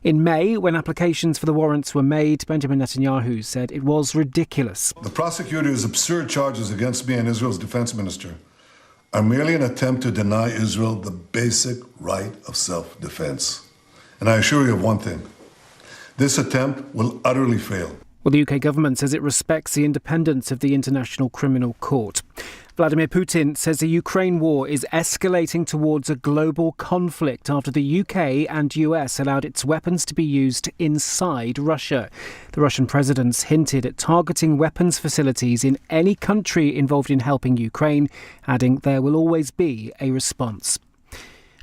In May, when applications for the warrants were made, Benjamin Netanyahu said it was ridiculous. The prosecutor's absurd charges against me and Israel's defense minister are merely an attempt to deny Israel the basic right of self-defense. And I assure you of one thing, this attempt will utterly fail. Well, the UK government says it respects the independence of the International Criminal Court. Vladimir Putin says the Ukraine war is escalating towards a global conflict after the UK and US allowed its weapons to be used inside Russia. The Russian president's hinted at targeting weapons facilities in any country involved in helping Ukraine, adding there will always be a response.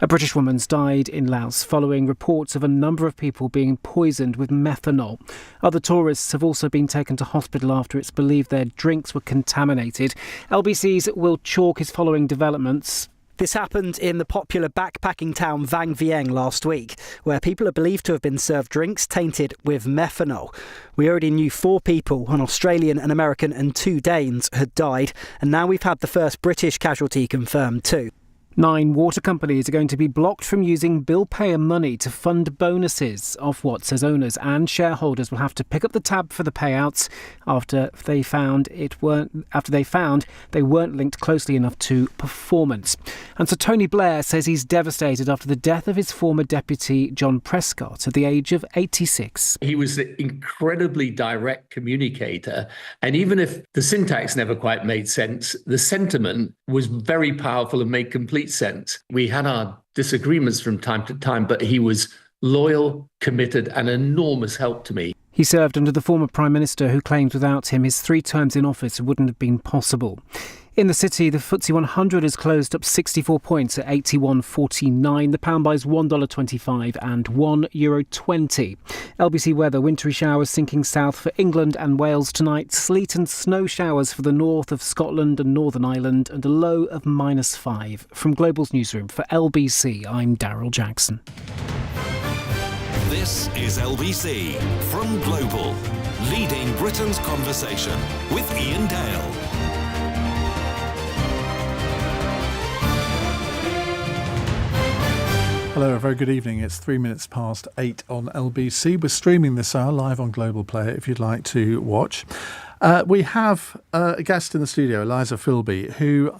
A British woman's died in Laos following reports of a number of people being poisoned with methanol. Other tourists have also been taken to hospital after it's believed their drinks were contaminated. LBC's Will Chalk is following developments. This happened in the popular backpacking town Vang Vieng last week, where people are believed to have been served drinks tainted with methanol. We already knew 4 people, an Australian, an American and 2 Danes, had died, and now we've had the first British casualty confirmed too. 9 water companies are going to be blocked from using bill payer money to fund bonuses. Ofwat says owners and shareholders will have to pick up the tab for the payouts after they found they weren't linked closely enough to performance. And so Tony Blair says he's devastated after the death of his former deputy John Prescott at the age of 86. He was an incredibly direct communicator, and even if the syntax never quite made sense, the sentiment was very powerful and made complete sense. We had our disagreements from time to time, but he was loyal, committed, and enormous help to me. He served under the former Prime Minister who claims without him his 3 terms in office wouldn't have been possible. In the city, the FTSE 100 has closed up 64 points at 81.49. The pound buys $1.25 and €1.20. LBC weather, wintry showers sinking south for England and Wales tonight. Sleet and snow showers for the north of Scotland and Northern Ireland and a low of -5. From Global's newsroom for LBC, I'm Daryl Jackson. This is LBC from Global, leading Britain's conversation with Iain Dale. Hello, a very good evening. It's 3 minutes past 8 on LBC. We're streaming this hour live on Global Player if you'd like to watch. We have a guest in the studio, Eliza Filby, who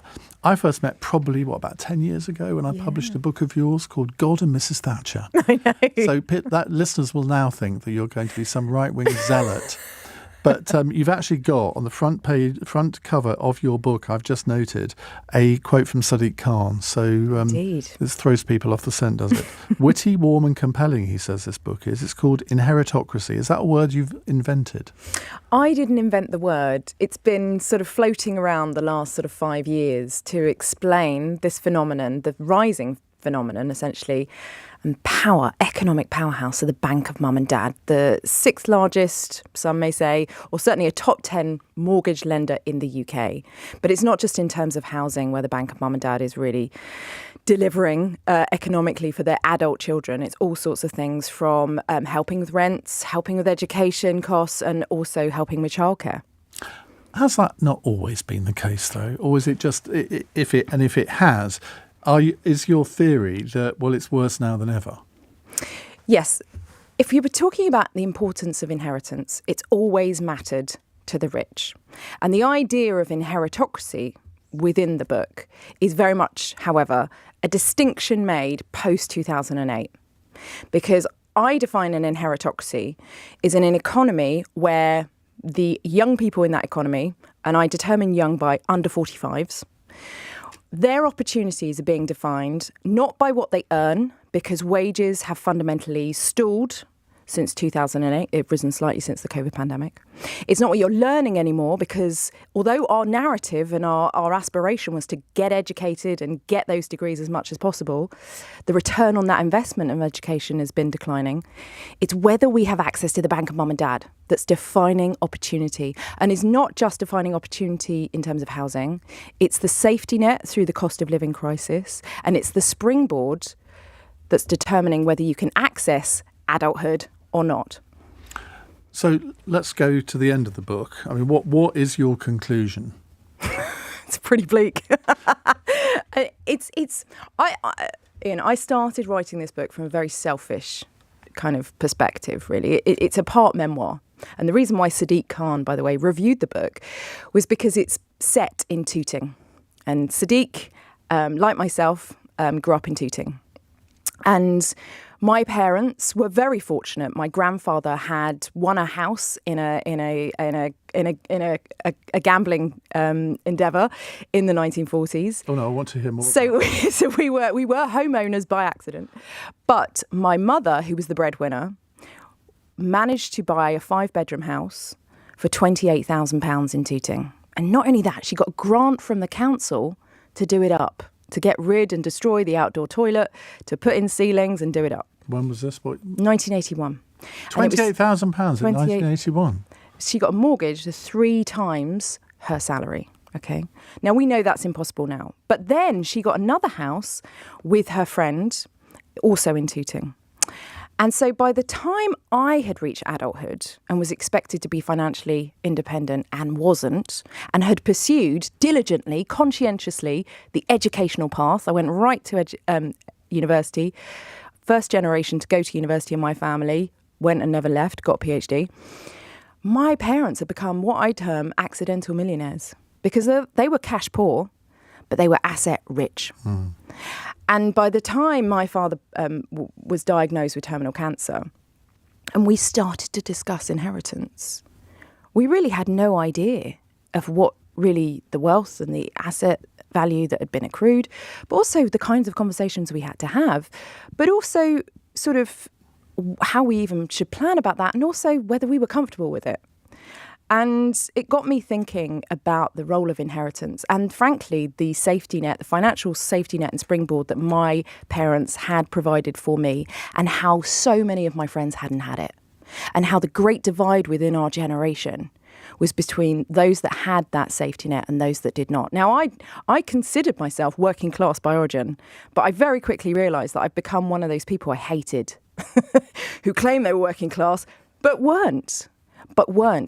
I first met probably, about 10 years ago when I published a book of yours called God and Mrs. Thatcher. I know. So that listeners will now think that you're going to be some right-wing zealot. But you've actually got on the front cover of your book, I've just noted, a quote from Sadiq Khan. So Indeed. This throws people off the scent, does it? Witty, warm and compelling, he says this book is. It's called Inheritocracy. Is that a word you've invented? I didn't invent the word. It's been sort of floating around the last sort of 5 years to explain this phenomenon, the rising phenomenon, essentially, and economic powerhouse of the Bank of Mum and Dad, the 6th largest, some may say, or certainly a top 10 mortgage lender in the UK. But it's not just in terms of housing where the Bank of Mum and Dad is really delivering economically for their adult children. It's all sorts of things from helping with rents, helping with education costs, and also helping with childcare. Has that not always been the case, though? Or is it just, if it has, is your theory that, well, it's worse now than ever? Yes. If you were talking about the importance of inheritance, it's always mattered to the rich. And the idea of inheritocracy within the book is very much, however, a distinction made post-2008. Because I define an inheritocracy as an economy where the young people in that economy, and I determine young by under 45s, their opportunities are being defined not by what they earn, because wages have fundamentally stalled since 2008. They've risen slightly since the COVID pandemic. It's not what you're learning anymore, because although our narrative and our aspiration was to get educated and get those degrees as much as possible, the return on that investment of education has been declining. It's whether we have access to the Bank of Mum and Dad that's defining opportunity. And it's not just defining opportunity in terms of housing. It's the safety net through the cost of living crisis. And it's the springboard that's determining whether you can access adulthood or not. So let's go to the end of the book. I mean, what is your conclusion? It's pretty bleak. Iain, I started writing this book from a very selfish kind of perspective, really. It's a part memoir. And the reason why Sadiq Khan, by the way, reviewed the book was because it's set in Tooting. And Sadiq, like myself, grew up in Tooting. And my parents were very fortunate. My grandfather had won a house in a gambling endeavour in the 1940s. Oh no, I want to hear more. So we were homeowners by accident. But my mother, who was the breadwinner, managed to buy a 5-bedroom house for £28,000 in Tooting. And not only that, she got a grant from the council to do it up, to get rid and destroy the outdoor toilet, to put in ceilings and do it up. When was this? 1981. £28,000 in 1981. She got a mortgage to 3 times her salary. Okay. Now we know that's impossible now. But then she got another house with her friend, also in Tooting. And so by the time I had reached adulthood and was expected to be financially independent and wasn't, and had pursued diligently, conscientiously, the educational path, I went right to university, first generation to go to university in my family, went and never left, got a PhD. My parents had become what I term accidental millionaires because they were cash poor, but they were asset rich. Mm. And by the time my father was diagnosed with terminal cancer and we started to discuss inheritance, we really had no idea of what really the wealth and the asset value that had been accrued, but also the kinds of conversations we had to have, but also sort of how we even should plan about that and also whether we were comfortable with it. And it got me thinking about the role of inheritance and, frankly, the safety net, the financial safety net and springboard that my parents had provided for me and how so many of my friends hadn't had it and how the great divide within our generation was between those that had that safety net and those that did not. Now, I considered myself working class by origin, but I very quickly realised that I've become one of those people I hated who claim they were working class but weren't.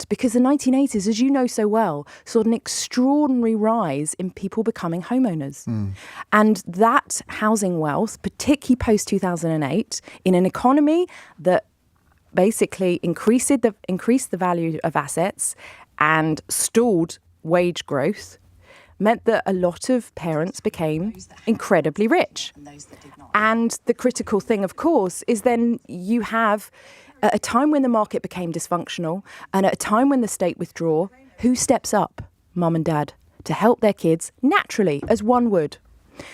Because the 1980s, as you know so well, saw an extraordinary rise in people becoming homeowners. Mm. And that housing wealth, particularly post-2008, in an economy that basically increased the value of assets and stalled wage growth, meant that a lot of parents became incredibly rich. And the critical thing, of course, is then you have at a time when the market became dysfunctional and at a time when the state withdraw, who steps up? Mum and dad, to help their kids naturally, as one would.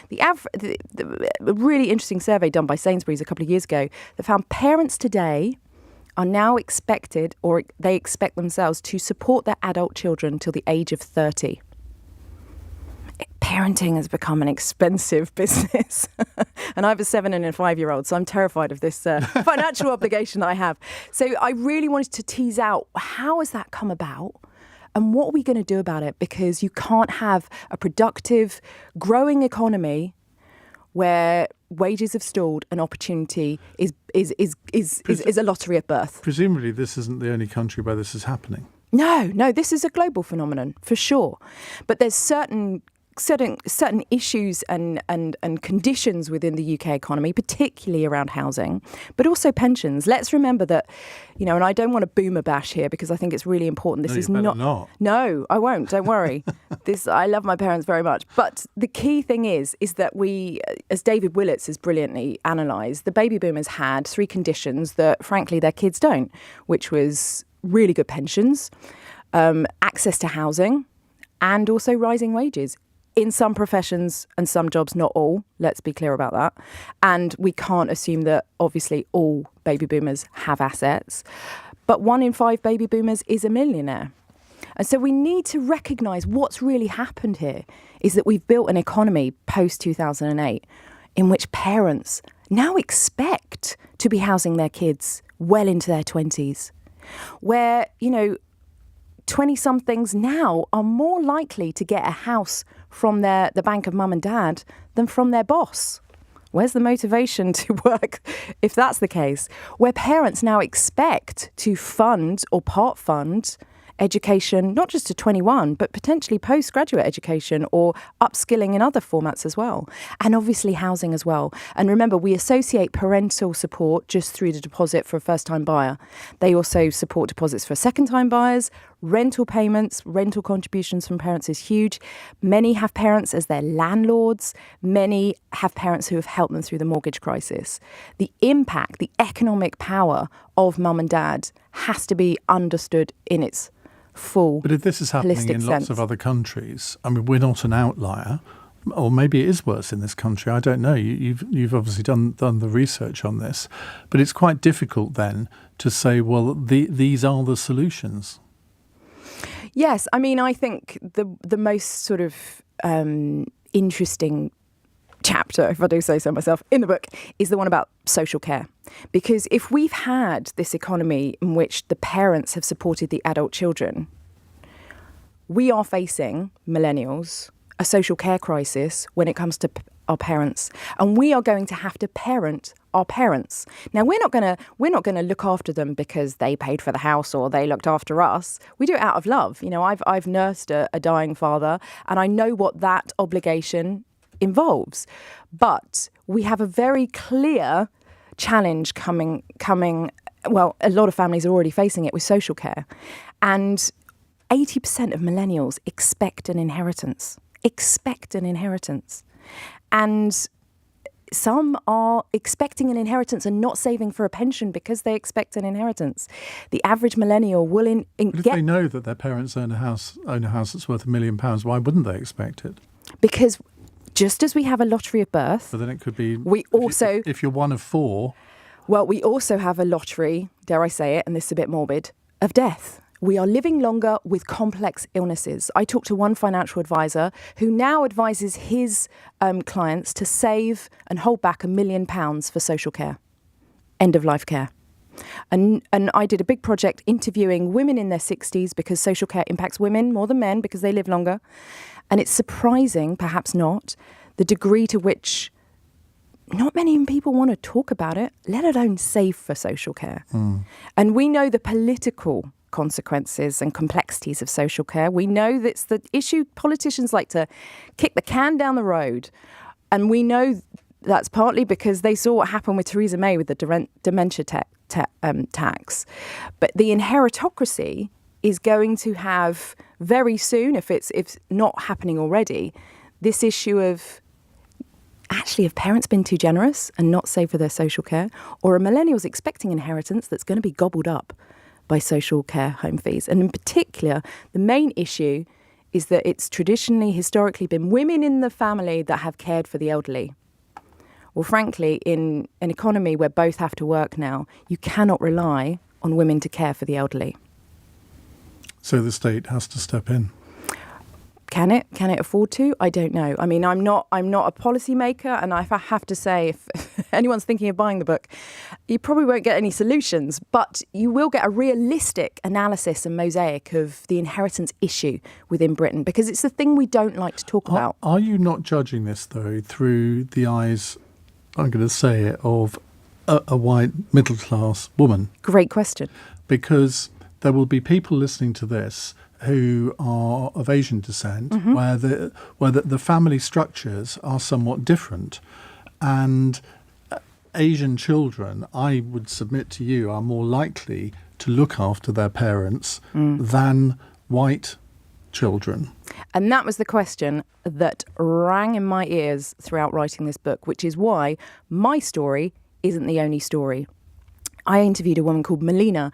The really interesting survey done by Sainsbury's a couple of years ago that found parents today are now expected, or they expect themselves, to support their adult children till the age of 30. Parenting has become an expensive business. And I have a 7 and a 5-year-old, so I'm terrified of this financial obligation that I have. So I really wanted to tease out how has that come about and what are we going to do about it? Because you can't have a productive, growing economy where wages have stalled and opportunity is a lottery at birth. Presumably this isn't the only country where this is happening. No, this is a global phenomenon, for sure. But there's certain issues and conditions within the UK economy, particularly around housing, but also pensions. Let's remember that, and I don't want to boomer bash here because I think it's really important. This is not. No, I won't. Don't worry. I love my parents very much. But the key thing is that we, as David Willits has brilliantly analysed, the baby boomers had 3 conditions that, frankly, their kids don't, which was really good pensions, access to housing, and also rising wages. In some professions and some jobs, not all, let's be clear about that. And we can't assume that, obviously, all baby boomers have assets. But 1 in 5 baby boomers is a millionaire. And so we need to recognise what's really happened here is that we've built an economy post-2008 in which parents now expect to be housing their kids well into their 20s, where, 20-somethings now are more likely to get a house from the bank of mum and dad than from their boss. Where's the motivation to work if that's the case? Where parents now expect to fund or part fund education, not just to 21, but potentially postgraduate education or upskilling in other formats as well. And obviously housing as well. And remember, we associate parental support just through the deposit for a first-time buyer. They also support deposits for second-time buyers. Rental payments, rental contributions from parents is huge. Many have parents as their landlords. Many have parents who have helped them through the mortgage crisis. The impact, the economic power of mum and dad has to be understood in its full But if this is happening holistic in sense. lots of other countries, I mean, we're not an outlier, or maybe it is worse in this country. I don't know. You've obviously done the research on this, but it's quite difficult then to say, well, these are the solutions. Yes, I mean, I think the most sort of interesting chapter, if I do say so myself, in the book is the one about social care. Because if we've had this economy in which the parents have supported the adult children, we are facing, millennials, a social care crisis when it comes to our parents, and we are going to have to parent our parents. Now, we're not going to look after them because they paid for the house or they looked after us. We do it out of love. You know, I've nursed a dying father, and I know what that obligation involves. But we have a very clear challenge coming. Well, a lot of families are already facing it with social care, and 80% of millennials expect an inheritance. And some are expecting an inheritance and not saving for a pension because they expect an inheritance. The average millennial will If they know that their parents own a house that's worth £1 million, why wouldn't they expect it? Because just as we have a lottery of birth, But then it could be. we also if you're one of four. Well, we also have a lottery, dare I say it, and this is a bit morbid, of death. We are living longer with complex illnesses. I talked to one financial advisor who now advises his clients to save and hold back £1 million for social care, end-of-life care. And I did a big project interviewing women in their 60s because social care impacts women more than men because they live longer. And it's surprising, perhaps not, the degree to which not many people want to talk about it, let alone save for social care. And we know the political consequences and complexities of social care. We know that's the issue. Politicians like to kick the can down the road. And we know that's partly because they saw what happened with Theresa May with the dementia tax. But the inheritocracy is going to have very soon, if it's not happening already, this issue of actually have parents been too generous and not saved for their social care, or are millennials expecting inheritance that's going to be gobbled up by social care home fees? And in particular, the main issue is that it's traditionally, historically been women in the family that have cared for the elderly. Well, frankly, in an economy where both have to work now, you cannot rely on women to care for the elderly. So the state has to step in. Can it? Can it afford to? I don't know. I mean, I'm not a policymaker, and I have to say, if anyone's thinking of buying the book, you probably won't get any solutions, but you will get a realistic analysis and mosaic of the inheritance issue within Britain, because it's the thing we don't like to talk about. Are you not judging this, though, through the eyes, I'm going to say it, of a white middle-class woman? Great question. Because there will be people listening to this who are of Asian descent, where the family structures are somewhat different. And Asian children, I would submit to you, are more likely to look after their parents than white children. And that was the question that rang in my ears throughout writing this book, which is why my story isn't the only story. I interviewed a woman called Alina,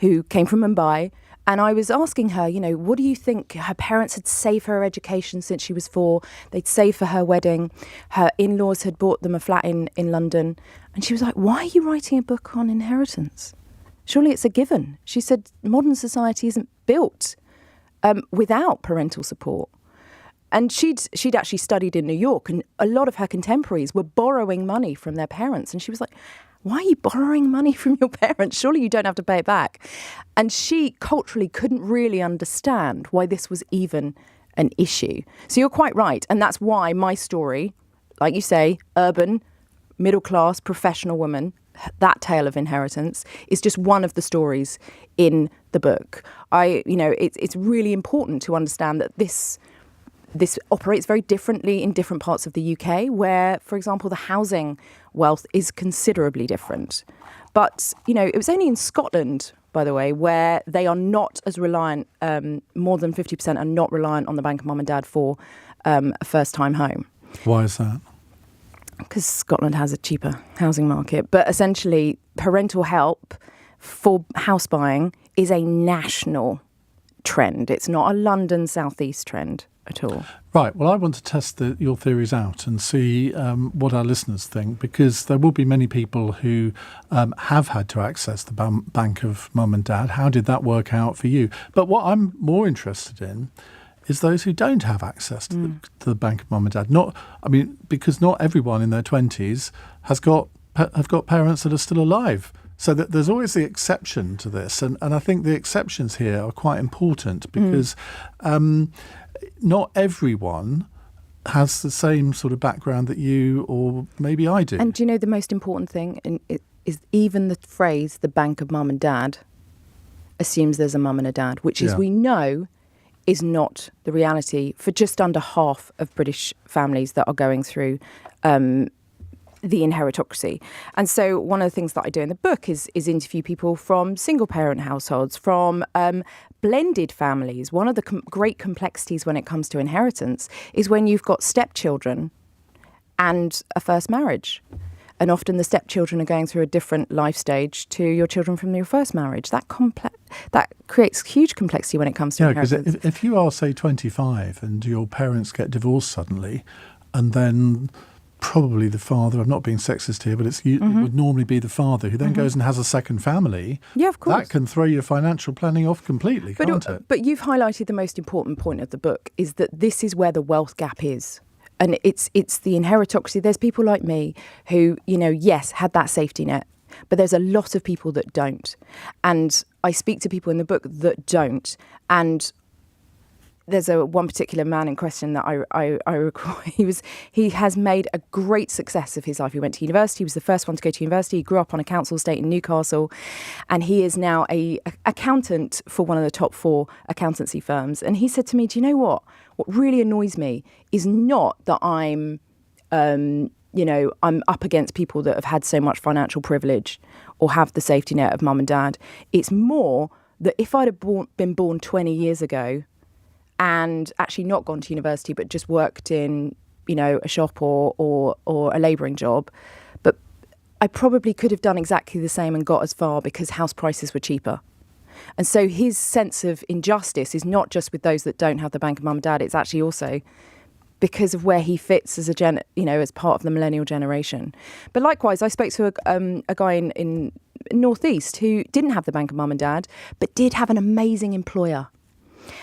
who came from Mumbai. And I was asking her, what do you think? Her parents had saved for her education since she was 4. They'd saved for her wedding. Her in-laws had bought them a flat in London. And she was like, why are you writing a book on inheritance? Surely it's a given. She said, modern society isn't built without parental support. And she'd actually studied in New York, and a lot of her contemporaries were borrowing money from their parents. And she was like, why are you borrowing money from your parents? Surely you don't have to pay it back. And she culturally couldn't really understand why this was even an issue. So you're quite right. And that's why my story, like you say, urban, middle-class, professional woman, that tale of inheritance is just one of the stories in the book. It's really important to understand that this operates very differently in different parts of the UK, where, for example, the housing wealth is considerably different. But, it was only in Scotland, by the way, where they are not as reliant, more than 50% are not reliant on the bank of mum and dad for a first-time home. Why is that? Because Scotland has a cheaper housing market. But essentially, parental help for house buying is a national trend. It's not a London southeast trend at all. Right. Well, I want to test your theories out and see what our listeners think, because there will be many people who have had to access the bank of mum and dad. How did that work out for you? But what I'm more interested in is those who don't have access to the bank of mum and dad. Because not everyone in their 20s have got parents that are still alive. So that there's always the exception to this. And I think the exceptions here are quite important, because not everyone has the same sort of background that you or maybe I do. And do you know the most important thing is even the phrase, the bank of mum and dad, assumes there's a mum and a dad, which is, we know, is not the reality for just under half of British families that are going through the inheritocracy. And so one of the things that I do in the book is interview people from single parent households, from blended families. One of the great complexities when it comes to inheritance is when you've got stepchildren and a first marriage. And often the stepchildren are going through a different life stage to your children from your first marriage. That creates huge complexity when it comes to inheritance. Because if you are, say, 25 and your parents get divorced suddenly, and then probably the father, I'm not being sexist here, but it would normally be the father who then goes and has a second family. Yeah, of course. That can throw your financial planning off completely, can't it? But you've highlighted the most important point of the book, is that this is where the wealth gap is. And it's the inheritocracy. There's people like me who, yes, had that safety net, but there's a lot of people that don't. And I speak to people in the book that don't. And there's one particular man in question that I recall. He has made a great success of his life. He went to university. He was the first one to go to university. He grew up on a council estate in Newcastle, and he is now a accountant for one of the top 4 accountancy firms. And he said to me, "Do you know what? What really annoys me is not that I'm up against people that have had so much financial privilege or have the safety net of mum and dad. It's more that if I'd have been born 20 years ago and actually not gone to university, but just worked in, a shop or a labouring job, but I probably could have done exactly the same and got as far because house prices were cheaper." And so his sense of injustice is not just with those that don't have the bank of mum and dad, it's actually also because of where he fits as as part of the millennial generation. But likewise, I spoke to a guy in Northeast who didn't have the bank of mum and dad, but did have an amazing employer.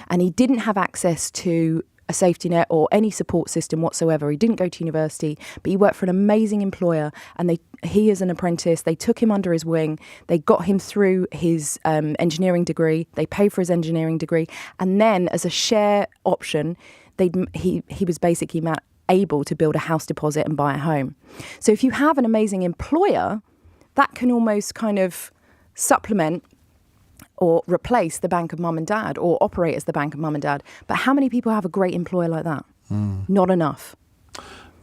And he didn't have access to a safety net or any support system whatsoever. He didn't go to university, but he worked for an amazing employer. And he is an apprentice. They took him under his wing. They got him through his engineering degree. They paid for his engineering degree. And then as a share option, he was basically able to build a house deposit and buy a home. So if you have an amazing employer, that can almost kind of supplement or replace the bank of mum and dad or operate as the bank of mum and dad. But how many people have a great employer like that? Not enough.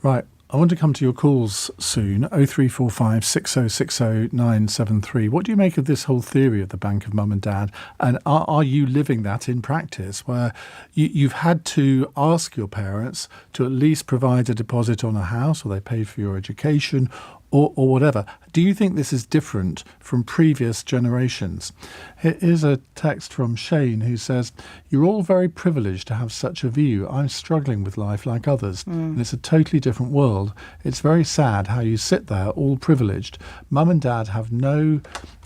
Right. I want to come to your calls soon. 0345 6060 973. What do you make of this whole theory of the bank of mum and dad? And are you living that in practice, where you've had to ask your parents to at least provide a deposit on a house, or they paid for your education, or whatever? Do you think this is different from previous generations? Here's a text from Shane who says, "You're all very privileged to have such a view. I'm struggling with life like others, and it's a totally different world. It's very sad how you sit there all privileged. Mum and dad have no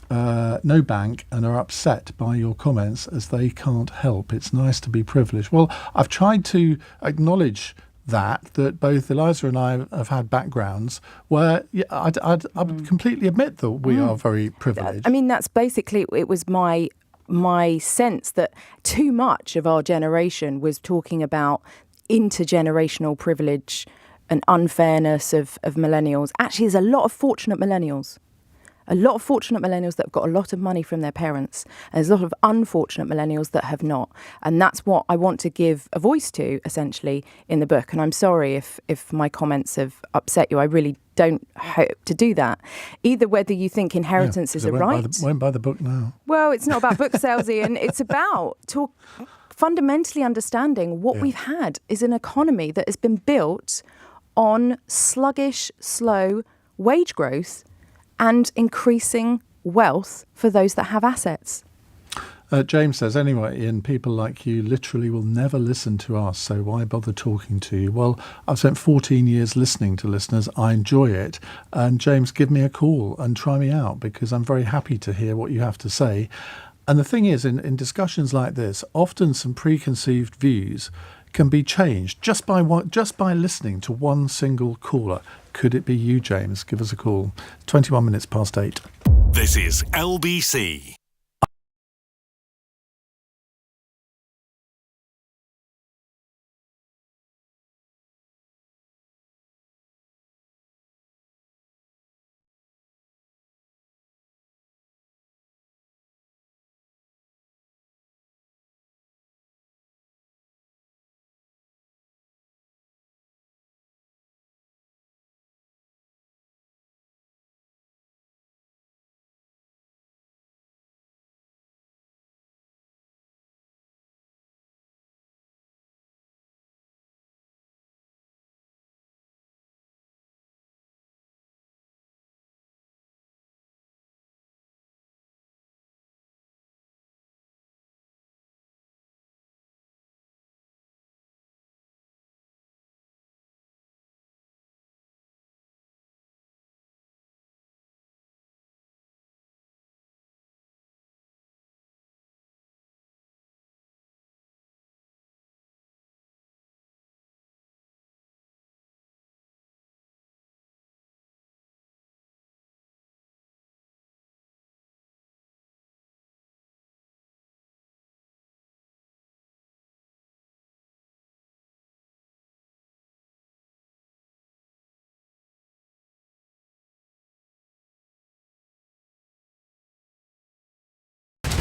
bank and are upset by your comments as they can't help. It's nice to be privileged." Well, I've tried to acknowledge that both Eliza and I have had backgrounds where I'd completely admit that we are very privileged. I mean, that's basically, it was my sense that too much of our generation was talking about intergenerational privilege and unfairness of millennials. Actually, there's a lot of fortunate millennials. A lot of fortunate millennials that have got a lot of money from their parents. And there's a lot of unfortunate millennials that have not. And that's what I want to give a voice to, essentially, in the book. And I'm sorry if my comments have upset you. I really don't hope to do that. Either whether you think inheritance is a right. Won't buy the book now. Well, it's not about book sales, Ian. It's about fundamentally understanding what we've had is an economy that has been built on sluggish, slow wage growth and increasing wealth for those that have assets. James says, anyway, Ian, people like you literally will never listen to us, so why bother talking to you? Well, I've spent 14 years listening to listeners. I enjoy it. And James, give me a call and try me out, because I'm very happy to hear what you have to say. And the thing is, in discussions like this, often some preconceived views can be changed just by listening to one single caller. Could it be you, James? Give us a call. 21 minutes past 8. This is LBC.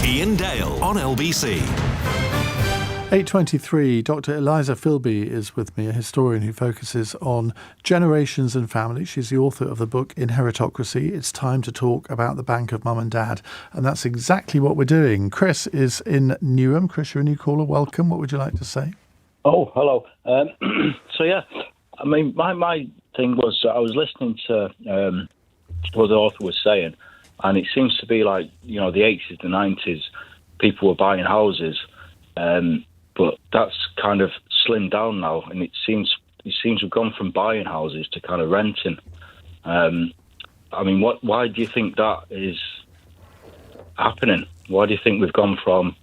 Iain Dale on LBC. 8:23, Dr Eliza Filby is with me, a historian who focuses on generations and family. She's the author of the book Inheritocracy. It's time to talk about the bank of mum and dad. And that's exactly what we're doing. Chris is in Newham. Chris, you're a new caller. Welcome. What would you like to say? Oh, hello. My thing was I was listening to what the author was saying, and it seems to be like, the 80s, the 90s, people were buying houses, but that's kind of slimmed down now, and it seems we've gone from buying houses to kind of renting. Why do you think that is happening? Why do you think we've gone from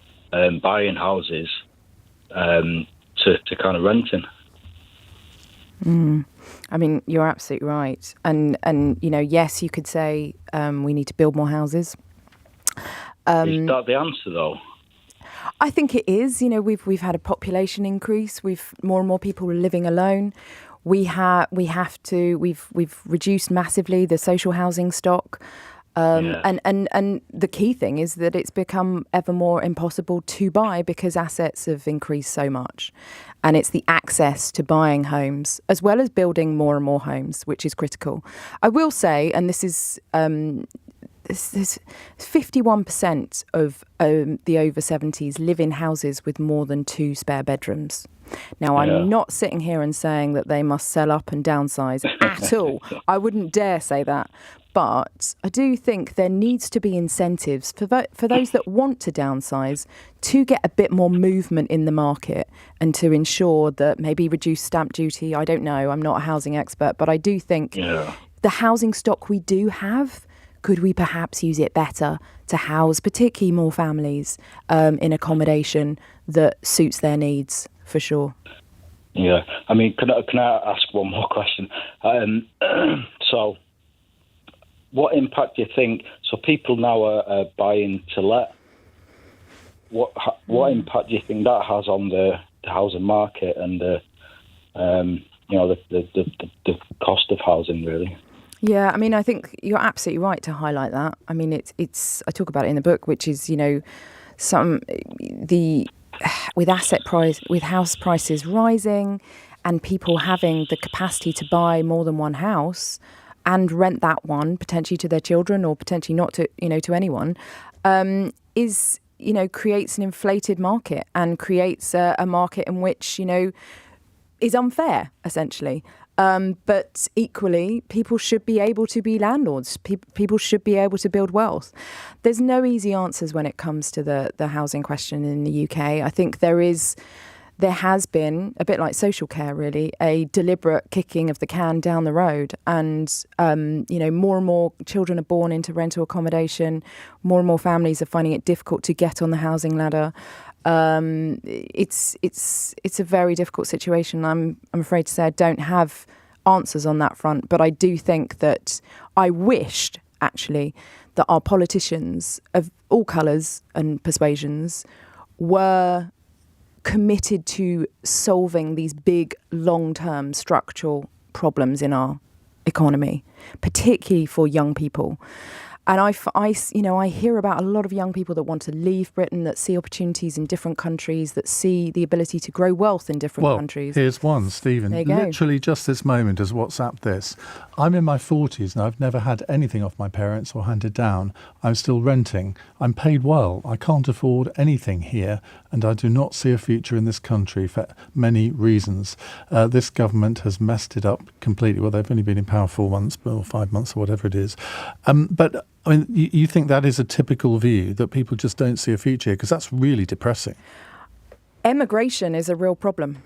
buying houses to kind of renting? You're absolutely right. And yes, you could say we need to build more houses. Is that the answer, though? I think it is. We've had a population increase. We've more and more people living alone. We've reduced massively the social housing stock. And the key thing is that it's become ever more impossible to buy because assets have increased so much. And it's the access to buying homes as well as building more and more homes, which is critical. I will say, and this is 51% of the over 70s live in houses with more than 2 spare bedrooms. Now, I'm not sitting here and saying that they must sell up and downsize at all. I wouldn't dare say that. But I do think there needs to be incentives for those that want to downsize to get a bit more movement in the market and to ensure that maybe reduce stamp duty. I don't know. I'm not a housing expert, but I do think the housing stock we do have, could we perhaps use it better to house particularly more families in accommodation that suits their needs, for sure? Yeah. Can I ask one more question? What impact do you think? So people now are buying to let. What impact do you think that has on the housing market and the cost of housing, really? Yeah, I mean, I think you're absolutely right to highlight that. I mean, it's I talk about it in the book, which is, with house prices rising and people having the capacity to buy more than one house and rent that one potentially to their children or potentially not to anyone, creates an inflated market and creates a market in which, is unfair, essentially. But equally, people should be able to be landlords. People should be able to build wealth. There's no easy answers when it comes to the housing question in the UK. I think there has been, a bit like social care really, a deliberate kicking of the can down the road. And, more and more children are born into rental accommodation. More and more families are finding it difficult to get on the housing ladder. It's a very difficult situation. I'm afraid to say I don't have answers on that front, but I do think that I wished actually that our politicians of all colours and persuasions were committed to solving these big long-term structural problems in our economy, particularly for young people. And I hear about a lot of young people that want to leave Britain, that see opportunities in different countries, that see the ability to grow wealth in different countries. Here's one, Stephen. There you go. Literally just this moment has WhatsApped this. I'm in my 40s and I've never had anything off my parents or handed down. I'm still renting. I'm paid well. I can't afford anything here and I do not see a future in this country for many reasons. This government has messed it up completely. Well, they've only been in power 4 months or 5 months or whatever it is. But I mean, you think that is a typical view, that people just don't see a future? Because that's really depressing. Emigration is a real problem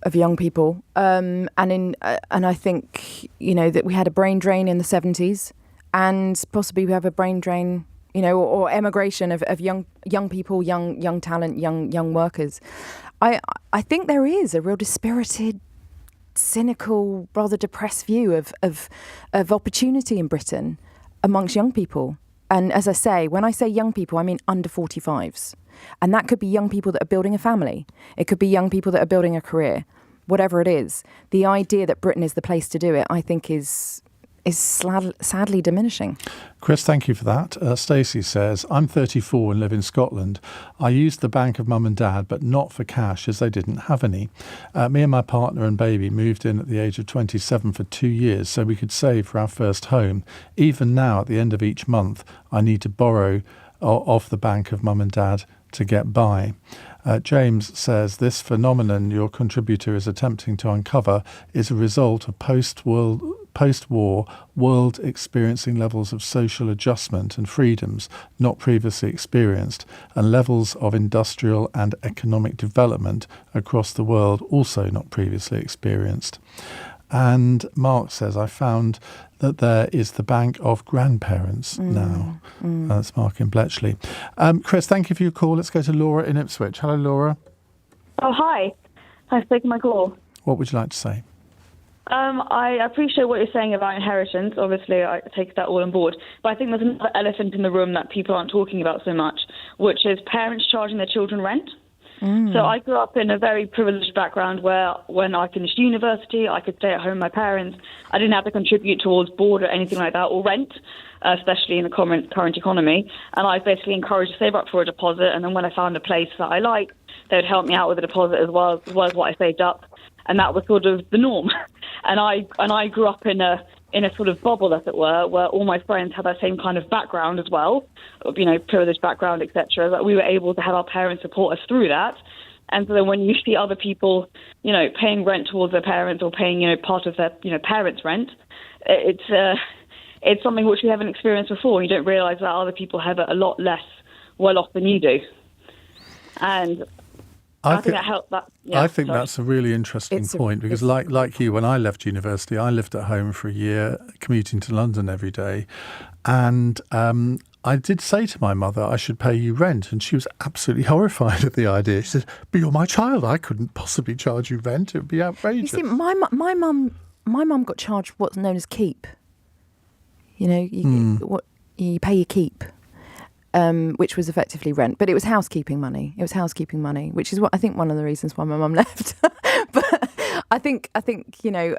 of young people. And I think, that we had a brain drain in the 70s and possibly we have a brain drain, or emigration of young people, young talent, young workers. I think there is a real dispirited, cynical, rather depressed view of opportunity in Britain amongst young people. And as I say, when I say young people, I mean under 45s. And that could be young people that are building a family. It could be young people that are building a career. Whatever it is, the idea that Britain is the place to do it, I think is sadly diminishing. Chris, thank you for that. Stacey says, I'm 34 and live in Scotland. I used the bank of mum and dad, but not for cash as they didn't have any. Me and my partner and baby moved in at the age of 27 for 2 years so we could save for our first home. Even now, at the end of each month, I need to borrow off the bank of mum and dad to get by. James says, this phenomenon your contributor is attempting to uncover is a result of post-war world experiencing levels of social adjustment and freedoms not previously experienced, and levels of industrial and economic development across the world also not previously experienced. And Mark says, I found that there is the bank of grandparents now. That's Mark in Bletchley. Chris, thank you for your call. Let's go to Laura in Ipswich. Hello, Laura. Oh, hi. Thanks for taking my call. What would you like to say? I appreciate what you're saying about inheritance. Obviously, I take that all on board. But I think there's another elephant in the room that people aren't talking about so much, which is parents charging their children rent. So I grew up in a very privileged background where when I finished university, I could stay at home with my parents. I didn't have to contribute towards board or anything like that, or rent, especially in the current economy. And I was basically encouraged to save up for a deposit. And then when I found a place that I liked, they would help me out with a deposit as well as what I saved up. And that was sort of the norm. And I grew up in a sort of bubble, as it were, where all my friends had that same kind of background as well, privileged background, etc., that we were able to have our parents support us through that. And so then when you see other people, paying rent towards their parents or paying, part of their, parents' rent, it's something which we haven't experienced before. You don't realise that other people have it a lot less well off than you do. And I think that helped. I think that's a really interesting point because, like you, when I left university, I lived at home for a year, commuting to London every day, and I did say to my mother I should pay you rent, and she was absolutely horrified at the idea. She said, "But you're my child. I couldn't possibly charge you rent. It would be outrageous." You see, my mum got charged what's known as keep. You pay your keep. Which was effectively rent, but it was housekeeping money. Which is what I think one of the reasons why my mum left. But I think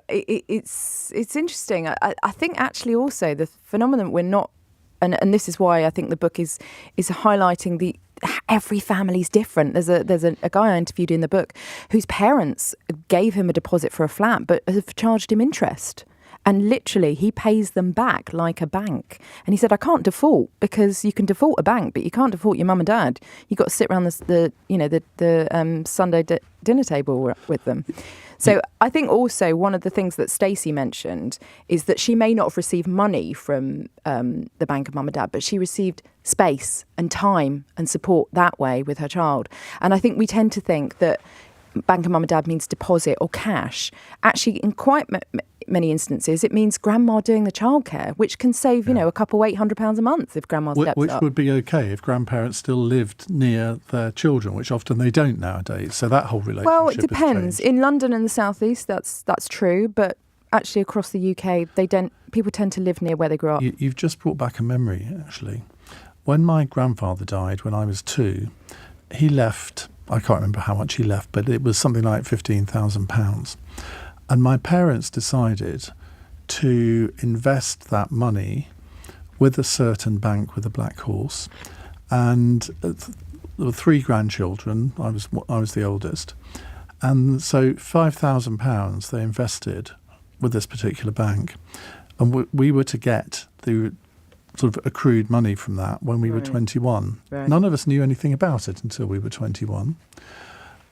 it's interesting. I think actually also the phenomenon we're not, and this is why I think the book is highlighting every family's different. There's a guy I interviewed in the book whose parents gave him a deposit for a flat, but have charged him interest. And literally, he pays them back like a bank. And he said, I can't default, because you can default a bank, but you can't default your mum and dad. You've got to sit around the Sunday dinner table with them. So I think also one of the things that Stacey mentioned is that she may not have received money from the bank of mum and dad, but she received space and time and support that way with her child. And I think we tend to think that bank of mum and dad means deposit or cash. Actually, in quite many instances, it means grandma doing the childcare, which can save, a couple £800 a month if grandma steps up. Which would be okay if grandparents still lived near their children, which often they don't nowadays. So that whole relationship. Well, it depends. has changed. In London and the South East, that's true, but actually across the UK, people tend to live near where they grew up. You've just brought back a memory, actually. When my grandfather died when I was 2, he left. I can't remember how much he left, but it was something like £15,000. And my parents decided to invest that money with a certain bank with a black horse. And there were 3 grandchildren. I was the oldest. And so £5,000 they invested with this particular bank. And we were to get the sort of accrued money from that when we were 21. Right. None of us knew anything about it until we were 21.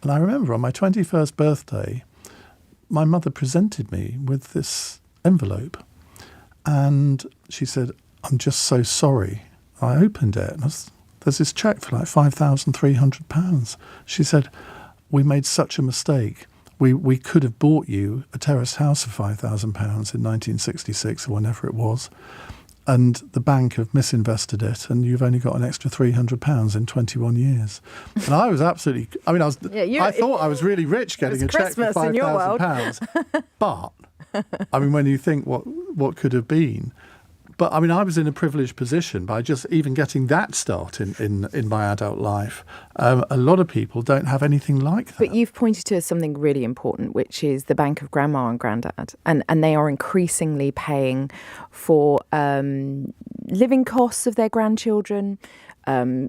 And I remember on my 21st birthday, my mother presented me with this envelope. And she said, I'm just so sorry. I opened it and there's this cheque for like £5,300. She said, we made such a mistake. We could have bought you a terraced house for £5,000 in 1966 or whenever it was. And the bank have misinvested it, and you've only got an extra £300 in 21 years. And I was absolutely. I mean, I thought I was really rich getting a cheque for £5,000. But I mean, when you think what could have been. But I mean, I was in a privileged position by just even getting that start in my adult life. A lot of people don't have anything like that. But you've pointed to something really important, which is the bank of grandma and granddad. And they are increasingly paying for living costs of their grandchildren,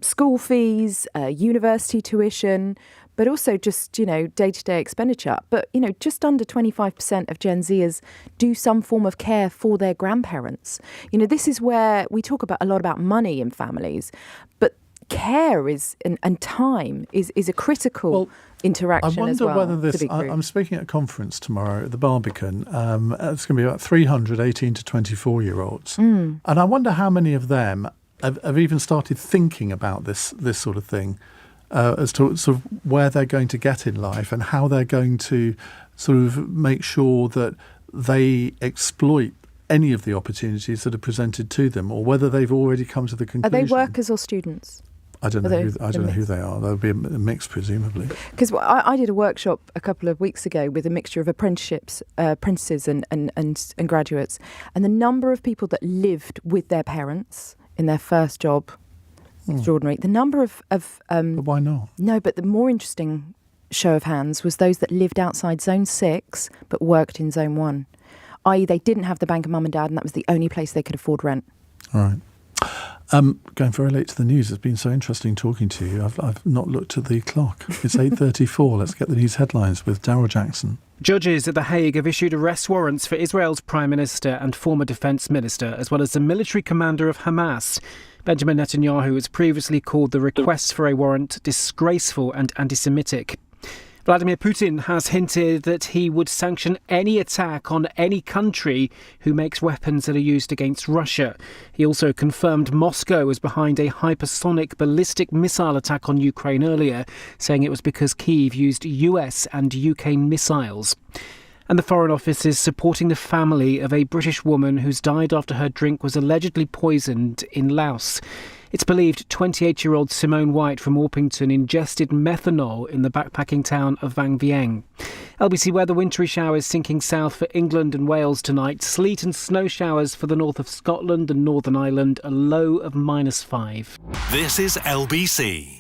school fees, university tuition, but also just, day-to-day expenditure. But, just under 25% of Gen Zers do some form of care for their grandparents. This is where we talk a lot about money in families, but care and time is a critical interaction as well. I wonder whether I'm speaking at a conference tomorrow at the Barbican. It's going to be about 300 18 to 24-year-olds. And I wonder how many of them have even started thinking about this sort of thing. As to sort of where they're going to get in life and how they're going to sort of make sure that they exploit any of the opportunities that are presented to them, or whether they've already come to the conclusion. Are they workers or students? I don't know who they are. There'll be a mix, presumably. Because I did a workshop a couple of weeks ago with a mixture of apprenticeships, apprentices and graduates, and the number of people that lived with their parents in their first job. Extraordinary. The number of but why not? No, but the more interesting show of hands was those that lived outside Zone 6 but worked in Zone 1, i.e. they didn't have the bank of mum and dad, and that was the only place they could afford rent. All right. Going very late to the news. It's been so interesting talking to you. I've not looked at the clock. It's 8:34. Let's get the news headlines with Daryl Jackson. Judges at The Hague have issued arrest warrants for Israel's Prime Minister and former Defence Minister, as well as the military commander of Hamas. Benjamin Netanyahu has previously called the request for a warrant disgraceful and anti-Semitic. Vladimir Putin has hinted that he would sanction any attack on any country who makes weapons that are used against Russia. He also confirmed Moscow was behind a hypersonic ballistic missile attack on Ukraine earlier, saying it was because Kyiv used US and UK missiles. And the Foreign Office is supporting the family of a British woman who's died after her drink was allegedly poisoned in Laos. It's believed 28-year-old Simone White from Orpington ingested methanol in the backpacking town of Vang Vieng. LBC weather: wintry showers sinking south for England and Wales tonight. Sleet and snow showers for the north of Scotland and Northern Ireland. A low of -5. This is LBC.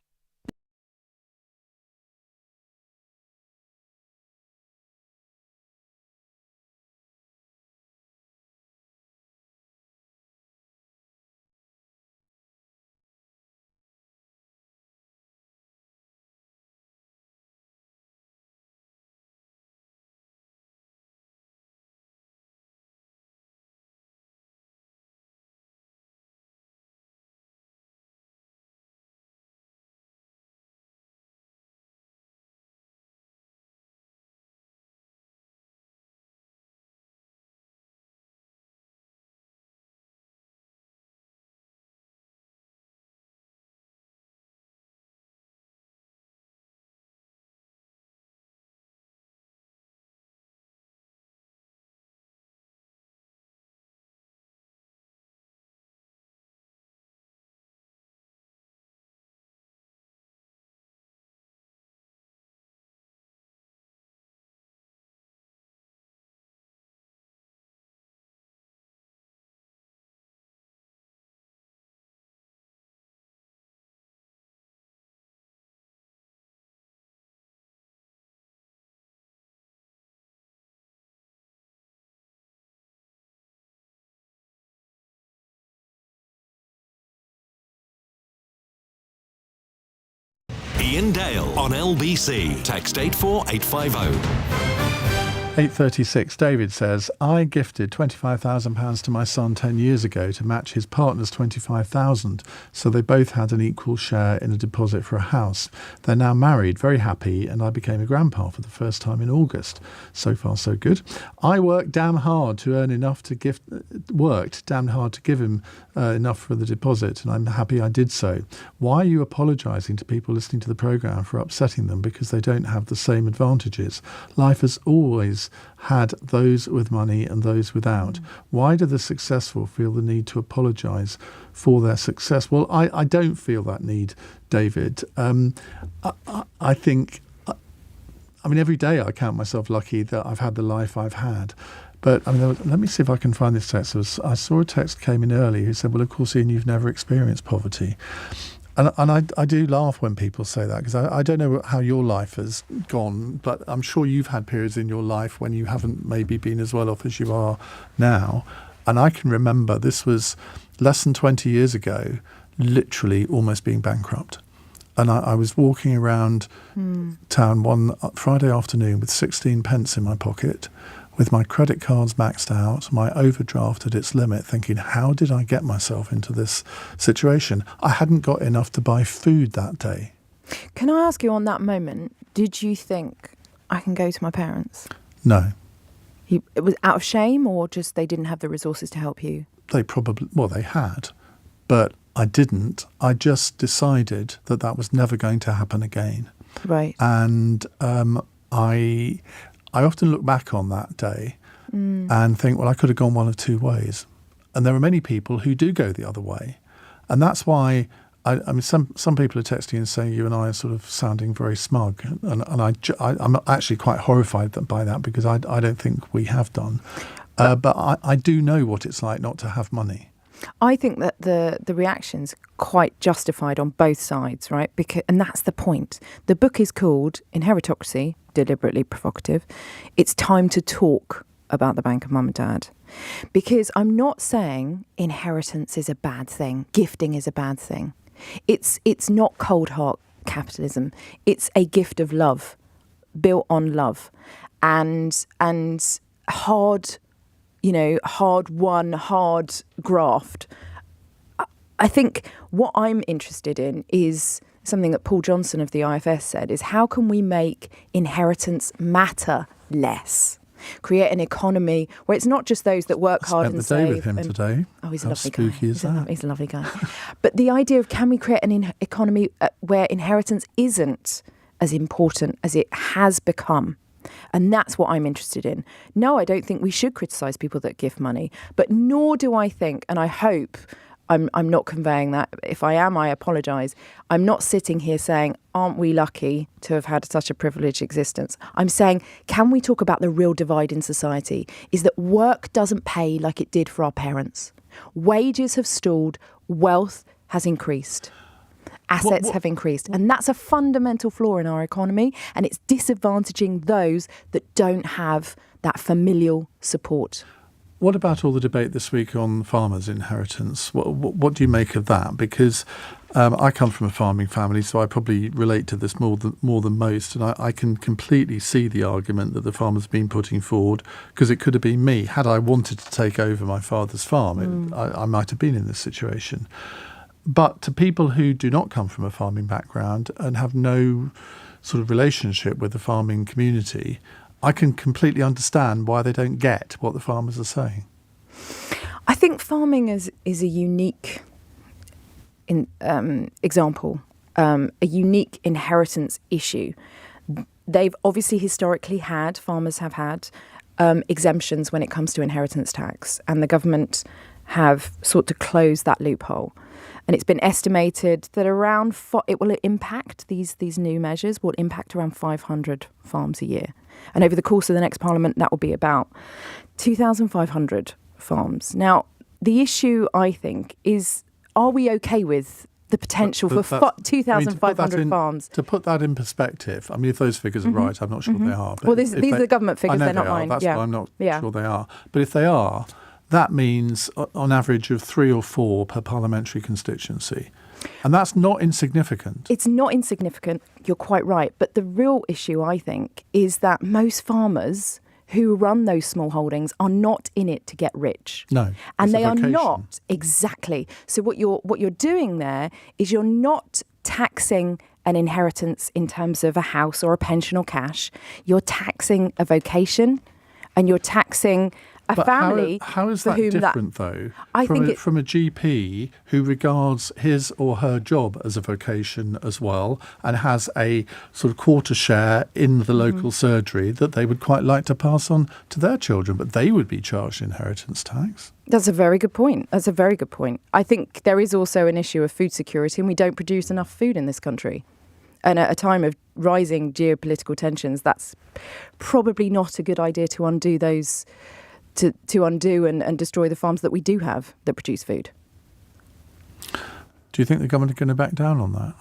Iain Dale on LBC. Text 84850. 8:36. David says, I gifted £25,000 to my son 10 years ago to match his partner's £25,000, so they both had an equal share in a deposit for a house. They're now married, very happy, and I became a grandpa for the first time in August. So far, so good. I worked damn hard to earn enough to give him enough for the deposit, and I'm happy I did so. Why are you apologising to people listening to the programme for upsetting them because they don't have the same advantages? Life has always had those with money and those without. Why do the successful feel the need to apologise for their success? Well, I don't feel that need, David. I think, every day I count myself lucky that I've had the life I've had. But let me see if I can find this text. I saw a text came in early who said, well, of course, Ian, you've never experienced poverty. And I do laugh when people say that, because I don't know how your life has gone, but I'm sure you've had periods in your life when you haven't maybe been as well off as you are now. And I can remember this was less than 20 years ago, literally almost being bankrupt. And I was walking around town one Friday afternoon with 16 pence in my pocket, with my credit cards maxed out, my overdraft at its limit, thinking, how did I get myself into this situation? I hadn't got enough to buy food that day. Can I ask you, on that moment, did you think, I can go to my parents? No. It was out of shame, or just they didn't have the resources to help you? They had, but I didn't. I just decided that was never going to happen again. Right. And I often look back on that day and think, well, I could have gone one of two ways. And there are many people who do go the other way. And that's why, some people are texting and saying you and I are sort of sounding very smug. And I'm actually quite horrified by that, because I don't think we have done. But I do know what it's like not to have money. I think that the reaction's quite justified on both sides, right? And that's the point. The book is called Inheritocracy, deliberately provocative. It's time to talk about the bank of mum and dad. Because I'm not saying inheritance is a bad thing, gifting is a bad thing. It's not cold hard capitalism. It's a gift of love, built on love, and hard won, hard graft. I think what I'm interested in is something that Paul Johnson of the IFS said, is how can we make inheritance matter less? Create an economy where it's not just those that work hard and save. I spent the day with him today. Oh, he's a How lovely spooky guy. is that? He's a lovely guy. But the idea of, can we create an economy where inheritance isn't as important as it has become? And that's what I'm interested in. No, I don't think we should criticise people that give money, but nor do I think, and I hope I'm not conveying that. If I am, I apologise. I'm not sitting here saying, aren't we lucky to have had such a privileged existence? I'm saying, can we talk about the real divide in society? Is that work doesn't pay like it did for our parents. Wages have stalled, wealth has increased. Assets have increased. And that's a fundamental flaw in our economy, and it's disadvantaging those that don't have that familial support. What about all the debate this week on farmers' inheritance? What do you make of that? Because I come from a farming family, so I probably relate to this more than most, and I can completely see the argument that the farmer's been putting forward, because it could have been me. Had I wanted to take over my father's farm, I might have been in this situation. But to people who do not come from a farming background and have no sort of relationship with the farming community, I can completely understand why they don't get what the farmers are saying. I think farming is a unique example, a unique inheritance issue. They've obviously farmers have had exemptions when it comes to inheritance tax, and the government have sought to close that loophole. And it's been estimated that these new measures will impact around 500 farms a year. And over the course of the next Parliament, that will be about 2,500 farms. Now, the issue, I think, is, are we okay with the potential for 2,500 farms? To put that in perspective, if those figures are right, I'm not sure they are. But well, these are the government figures, they're not mine. That's why I'm not sure they are. But if they are, that means on average of 3 or 4 per parliamentary constituency. And that's not insignificant. It's not insignificant, you're quite right. But the real issue, I think, is that most farmers who run those small holdings are not in it to get rich. No. And they are vocation. not. Exactly. So what you're doing there is you're not taxing an inheritance in terms of a house or a pension or cash. You're taxing a vocation, and you're taxing a family. How is for that whom different, though, I think from a GP who regards his or her job as a vocation as well, and has a sort of quarter share in the local surgery that they would quite like to pass on to their children, but they would be charged inheritance tax? That's a very good point. I think there is also an issue of food security, and we don't produce enough food in this country. And at a time of rising geopolitical tensions, that's probably not a good idea to undo those, to undo and destroy the farms that we do have that produce food. Do you think the government are going to back down on that?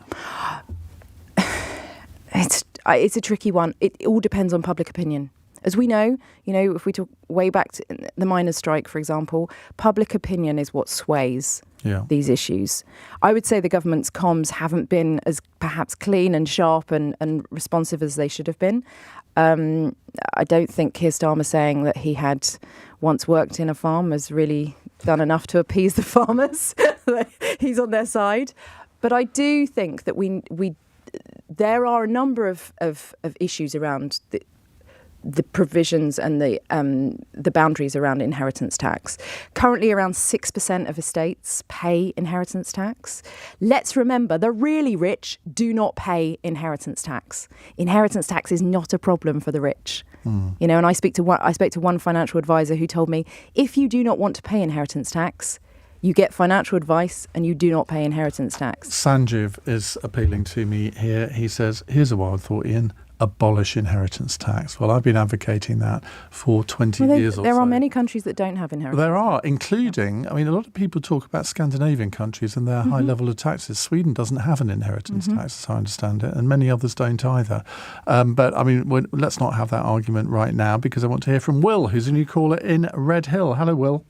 It's a tricky one. It all depends on public opinion. As we know, if we talk way back to the miners' strike, for example, public opinion is what sways these issues. I would say the government's comms haven't been as perhaps clean and sharp and responsive as they should have been. I don't think Keir Starmer saying that he had once worked in a farm has really done enough to appease the farmers. He's on their side. But I do think that there are a number of issues around the provisions and the boundaries around inheritance tax. Currently, around 6% of estates pay inheritance tax. Let's remember, the really rich do not pay inheritance tax. Inheritance tax is not a problem for the rich. And I spoke to one financial advisor who told me, if you do not want to pay inheritance tax, you get financial advice and you do not pay inheritance tax. Sanjeev is appealing to me here. He says, here's a wild thought, Ian. Abolish inheritance tax. Well, I've been advocating that for 20 years or so. There are many countries that don't have inheritance. There are, including, a lot of people talk about Scandinavian countries and their high level of taxes. Sweden doesn't have an inheritance tax, as I understand it, and many others don't either. But let's not have that argument right now, because I want to hear from Will, who's a new caller in Red Hill. Hello, Will.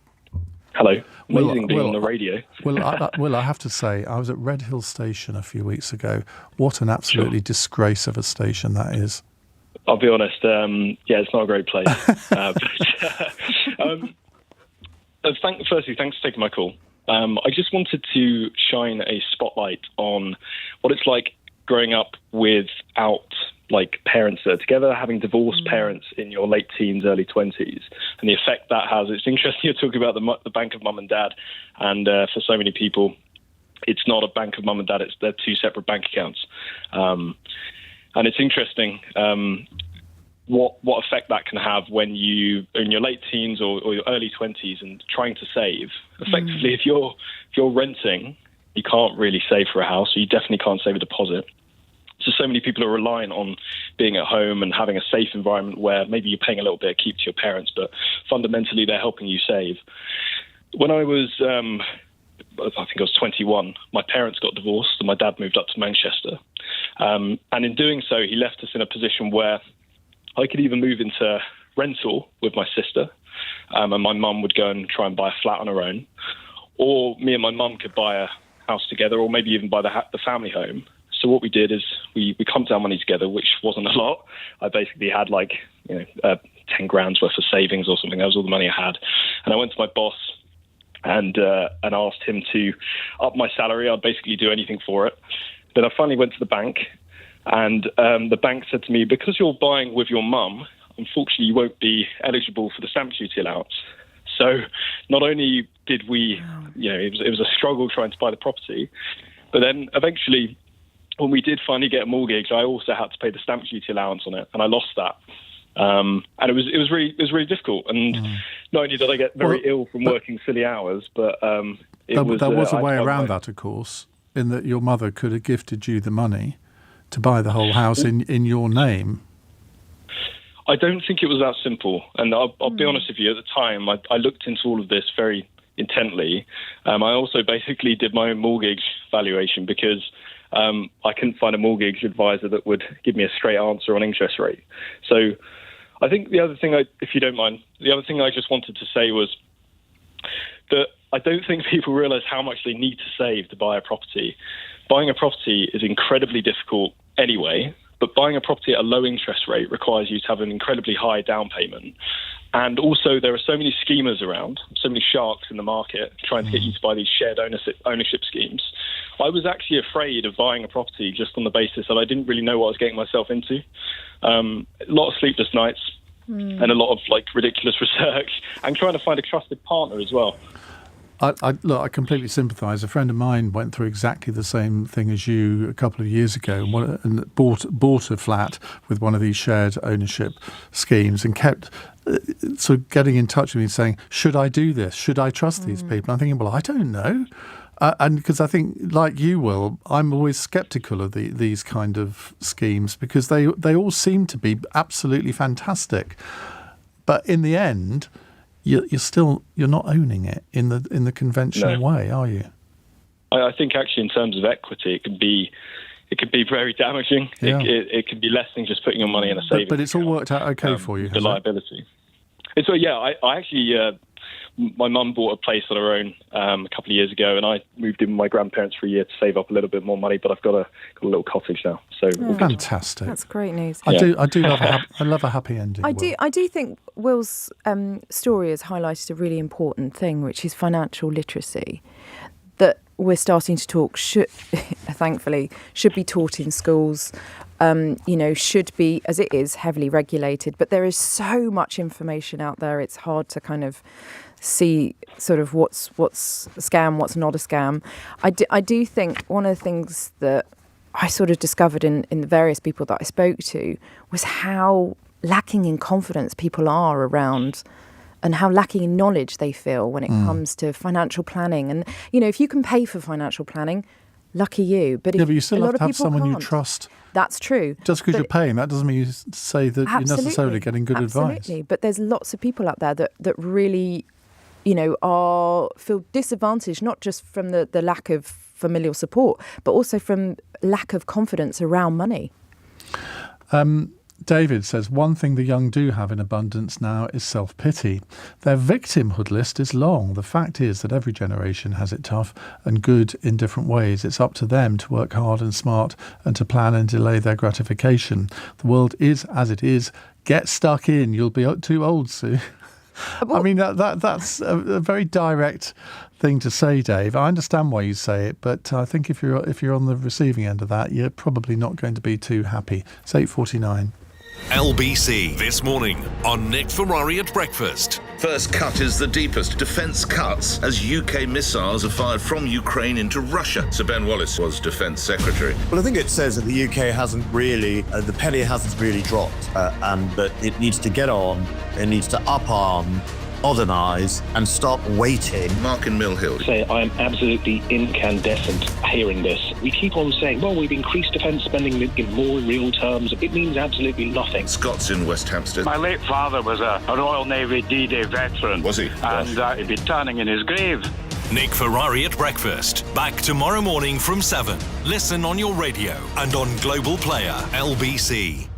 Hello. Amazing being on the radio. Well, I have to say, I was at Red Hill Station a few weeks ago. What an absolutely disgrace of a station that is. I'll be honest, it's not a great place. Firstly, thanks for taking my call. I just wanted to shine a spotlight on what it's like growing up without parents that are together, having divorced parents in your late teens, early 20s, and the effect that has. It's interesting you're talking about the bank of mum and dad, and for so many people, it's not a bank of mum and dad, they're two separate bank accounts. And it's interesting what effect that can have when you are in your late teens or your early 20s and trying to save. Effectively, if you're renting, you can't really save for a house, so you definitely can't save a deposit. So many people are relying on being at home and having a safe environment where maybe you're paying a little bit of keep to your parents, but fundamentally they're helping you save. When I was, I think I was 21, my parents got divorced and my dad moved up to Manchester. And in doing so, he left us in a position where I could either move into rental with my sister, and my mum would go and try and buy a flat on her own, or me and my mum could buy a house together, or maybe even buy the family home. So what we did is we clumped our money together, which wasn't a lot. I basically had 10 grand's worth of savings or something. That was all the money I had. And I went to my boss and asked him to up my salary. I'd basically do anything for it. Then I finally went to the bank, and the bank said to me, because you're buying with your mum, unfortunately you won't be eligible for the stamp duty allowance. So not only did we, it was a struggle trying to buy the property, but then eventually, when we did finally get a mortgage, I also had to pay the stamp duty allowance on it, and I lost that. And it was really difficult. And not only did I get very ill from working silly hours, but there was a way around that, of course, in that your mother could have gifted you the money to buy the whole house in your name. I don't think it was that simple. And I'll be honest with you, at the time, I looked into all of this very intently. I also basically did my own mortgage valuation because I couldn't find a mortgage advisor that would give me a straight answer on interest rate. So I think the other thing, if you don't mind, the other thing I just wanted to say was that I don't think people realise how much they need to save to buy a property. Buying a property is incredibly difficult anyway, but buying a property at a low interest rate requires you to have an incredibly high down payment. And also, there are so many schemers around, so many sharks in the market trying to get you to buy these shared ownership schemes. I was actually afraid of buying a property just on the basis that I didn't really know what I was getting myself into. A lot of sleepless nights and a lot of ridiculous research and trying to find a trusted partner as well. I completely sympathise. A friend of mine went through exactly the same thing as you a couple of years ago and bought a flat with one of these shared ownership schemes and kept sort of getting in touch with me saying, should I do this? Should I trust these people? I'm thinking, well, I don't know. And because I think, like you will, I'm always sceptical of these kind of schemes because they all seem to be absolutely fantastic. But in the end, you're not owning it in the conventional way, are you? I think actually in terms of equity, it could be very damaging. Yeah. It could be less than just putting your money in a savings. But it's all worked out okay for you. The liability. And so I actually my mum bought a place on her own a couple of years ago, and I moved in with my grandparents for a year to save up a little bit more money. But I've got a little cottage now, so fantastic. That's great news. I do love a happy ending. I do think Will's story has highlighted a really important thing, which is financial literacy, that we're starting to talk thankfully should be taught in schools. Should be, as it is, heavily regulated. But there is so much information out there. It's hard to kind of see sort of what's a scam, what's not a scam. I do think one of the things that I sort of discovered in the various people that I spoke to was how lacking in confidence people are around and how lacking in knowledge they feel when it comes to financial planning. And, if you can pay for financial planning, lucky you. But you still have to have someone can't. you trust. That's true. Just because you're paying, that doesn't mean you say that you're necessarily getting good advice. Absolutely. But there's lots of people out there that really, feel disadvantaged, not just from the lack of familial support, but also from lack of confidence around money. David says, one thing the young do have in abundance now is self-pity. Their victimhood list is long. The fact is that every generation has it tough and good in different ways. It's up to them to work hard and smart and to plan and delay their gratification. The world is as it is. Get stuck in. You'll be too old soon. I mean, that's a very direct thing to say, Dave. I understand why you say it, but I think if you're on the receiving end of that, you're probably not going to be too happy. It's 8:49. LBC This Morning on Nick Ferrari at Breakfast. First cut is the deepest. Defence cuts as UK missiles are fired from Ukraine into Russia. Sir Ben Wallace was Defence Secretary. Well, I think it says that the UK hasn't really, the penny hasn't really dropped, and that it needs to get on, it needs to up-arm, modernise and stop waiting. Mark in Mill Hill. I am absolutely incandescent hearing this. We keep on saying, well, we've increased defence spending in more real terms. It means absolutely nothing. Scott's in West Hampstead. My late father was a Royal Navy D-Day veteran. Was he? And he'd be turning in his grave. Nick Ferrari at Breakfast. Back tomorrow morning from 7. Listen on your radio and on Global Player, LBC.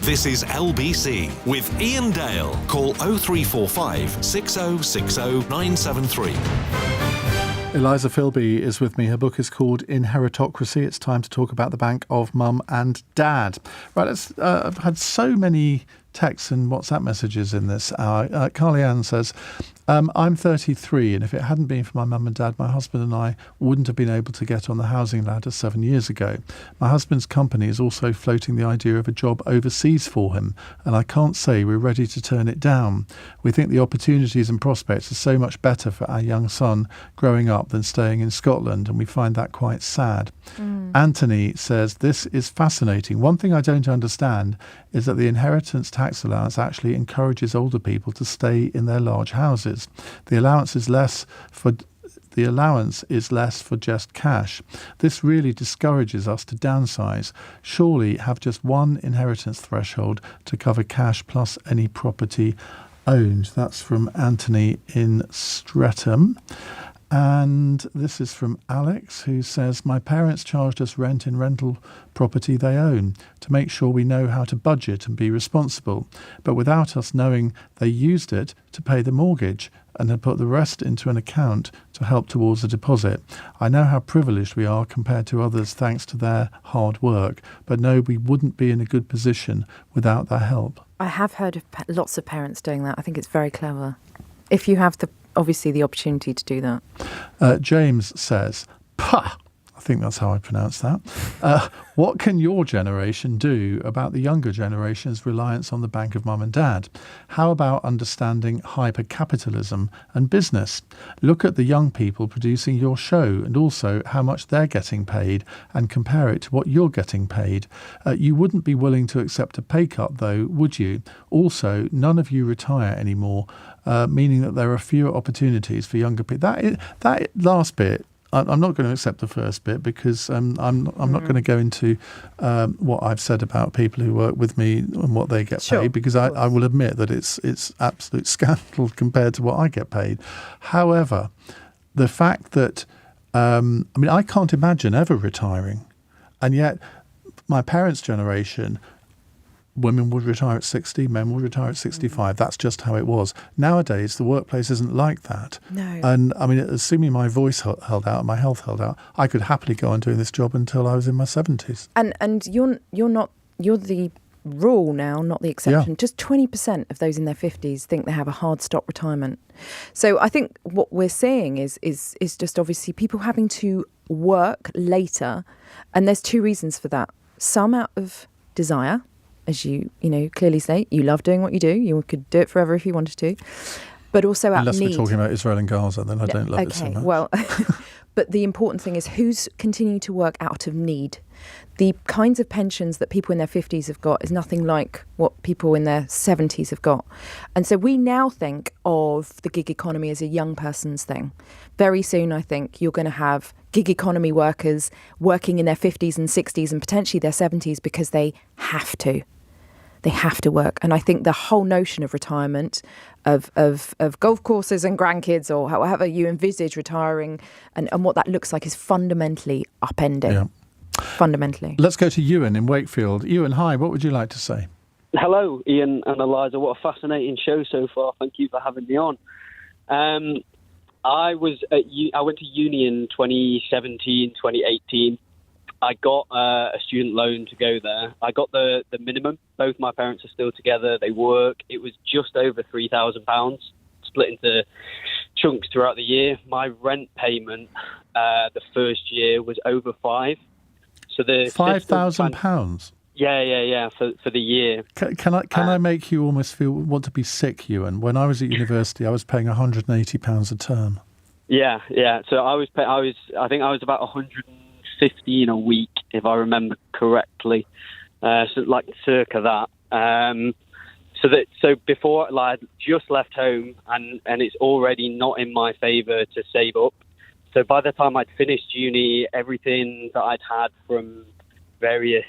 This is LBC with Iain Dale. Call 0345 6060 973. Eliza Filby is with me. Her book is called Inheritocracy. It's time to talk about the bank of mum and dad. Right, I've had so many texts and WhatsApp messages in this hour. Carly Ann says, I'm 33, and if it hadn't been for my mum and dad, my husband and I wouldn't have been able to get on the housing ladder 7 years ago. My husband's company is also floating the idea of a job overseas for him, and I can't say we're ready to turn it down. We think the opportunities and prospects are so much better for our young son growing up than staying in Scotland, and we find that quite sad. Anthony says, this is fascinating. One thing I don't understand is that the inheritance tax allowance actually encourages older people to stay in their large houses. The allowance is less for just cash. This really discourages us to downsize. Surely have just one inheritance threshold to cover cash plus any property owned. That's from Anthony in Streatham. And this is from Alex, who says, my parents charged us rent in rental property they own to make sure we know how to budget and be responsible. But without us knowing, they used it to pay the mortgage and had put the rest into an account to help towards the deposit. I know how privileged we are compared to others thanks to their hard work, but no, we wouldn't be in a good position without their help. I have heard of lots of parents doing that. I think it's very clever. If you have obviously the opportunity to do that. James says, pah, I think that's how I pronounce that. What can your generation do about the younger generation's reliance on the bank of mum and dad? How about understanding hyper-capitalism and business? Look at the young people producing your show and also how much they're getting paid and compare it to what you're getting paid. You wouldn't be willing to accept a pay cut, though, would you? Also, none of you retire anymore, meaning that there are fewer opportunities for younger people. That last bit, I'm not going to accept the first bit because I'm not going to go into what I've said about people who work with me and what they get paid, because I will admit that it's absolute scandal compared to what I get paid. However, the fact that I can't imagine ever retiring, and yet my parents' generation, women would retire at 60, men would retire at 65. That's just how it was. Nowadays, the workplace isn't like that. No. And assuming my voice held out, my health held out, I could happily go on doing this job until I was in my 70s. And you're the rule now, not the exception. Yeah. Just 20% of those in their 50s think they have a hard stop retirement. So I think what we're seeing is just obviously people having to work later, and there's two reasons for that. Some out of desire, as you clearly state, you love doing what you do. You could do it forever if you wanted to. But also out of need. Unless we're talking about Israel and Gaza, then I don't love it so much. Well, but the important thing is who's continuing to work out of need. The kinds of pensions that people in their 50s have got is nothing like what people in their 70s have got. And so we now think of the gig economy as a young person's thing. Very soon, I think, you're going to have gig economy workers working in their 50s and 60s and potentially their 70s because they have to. They have to work. And I think the whole notion of retirement, of golf courses and grandkids, or however you envisage retiring, and what that looks like is fundamentally upending. Yeah. Fundamentally. Let's go to Ewan in Wakefield. Ewan, hi, what would you like to say? Hello, Iain and Eliza. What a fascinating show so far. Thank you for having me on. I went to uni in 2017, 2018. I got a student loan to go there. I got the minimum. Both my parents are still together. They work. It was just over £3,000, split into chunks throughout the year. My rent payment the first year was over £5,000. So the £5,000. Yeah. For the year. Can I make you almost want to be sick, Ewan? When I was at university, I was paying £180 a term. Yeah. So I think I was about 115 a week, if I remember correctly. So like circa that. So before, I just left home, and it's already not in my favour to save up. So by the time I'd finished uni, everything that I'd had from various